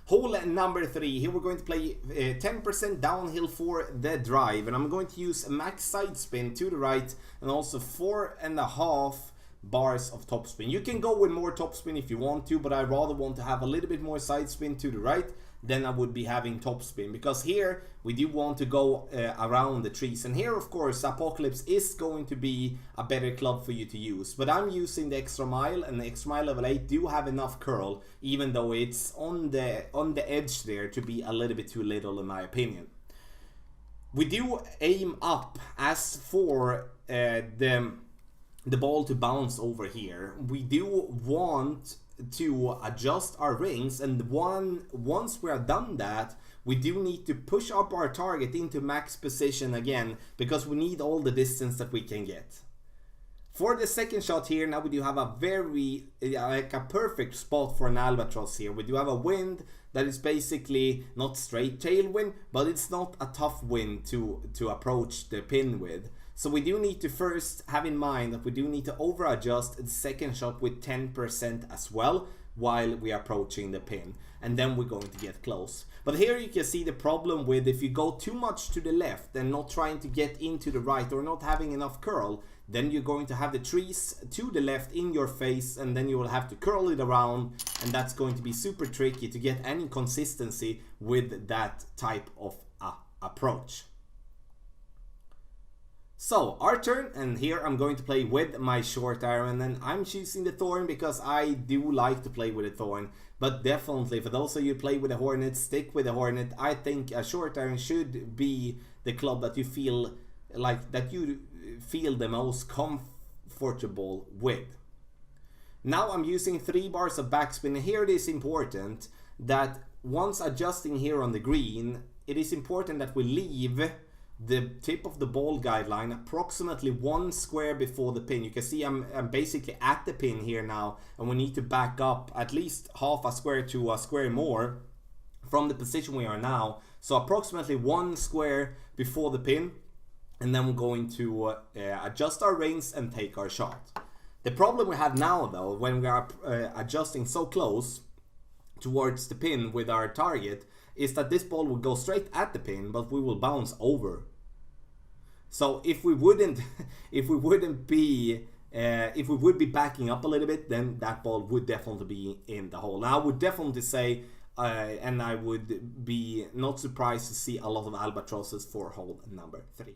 Hole number 3, here we're going to play 10% downhill for the drive, and I'm going to use a max side spin to the right and also 4.5 bars of topspin. You can go with more topspin if you want to, but I rather want to have a little bit more side spin to the right than I would be having topspin, because here we do want to go around the trees, and here of course Apocalypse is going to be a better club for you to use, but I'm using the extra mile, and the extra mile level 8 do have enough curl, even though it's on the edge there to be a little bit too little in my opinion. We do aim up as for the ball to bounce over here. We do want to adjust our rings, and once we have done that, we do need to push up our target into max position again, because we need all the distance that we can get. For the second shot here, now we do have a very like a perfect spot for an albatross here. We do have a wind that is basically not straight tailwind, but it's not a tough wind to approach the pin with. So we do need to first have in mind that we do need to over adjust the second shot with 10% as well while we are approaching the pin, and then we're going to get close. But here you can see the problem with if you go too much to the left and not trying to get into the right, or not having enough curl, then you're going to have the trees to the left in your face, and then you will have to curl it around, and that's going to be super tricky to get any consistency with that type of approach. So our turn, and here I'm going to play with my short iron, and I'm choosing the thorn because I do like to play with a thorn. But definitely for those of you who play with a hornet, stick with a hornet. I think a short iron should be the club that you feel the most comfortable with. Now I'm using 3 bars of backspin, and here it is important that once adjusting here on the green, it is important that we leave the tip of the ball guideline approximately 1 square before the pin. You can see I'm basically at the pin here now, and we need to back up at least half a square to a square more from the position we are now. So approximately 1 square before the pin, and then we're going to adjust our rings and take our shot. The problem we have now though, when we are adjusting so close towards the pin with our target, is that this ball will go straight at the pin, but we will bounce over. So if we would be backing up a little bit, then that ball would definitely be in the hole. Now I would definitely say, and I would be not surprised to see a lot of albatrosses for hole number 3.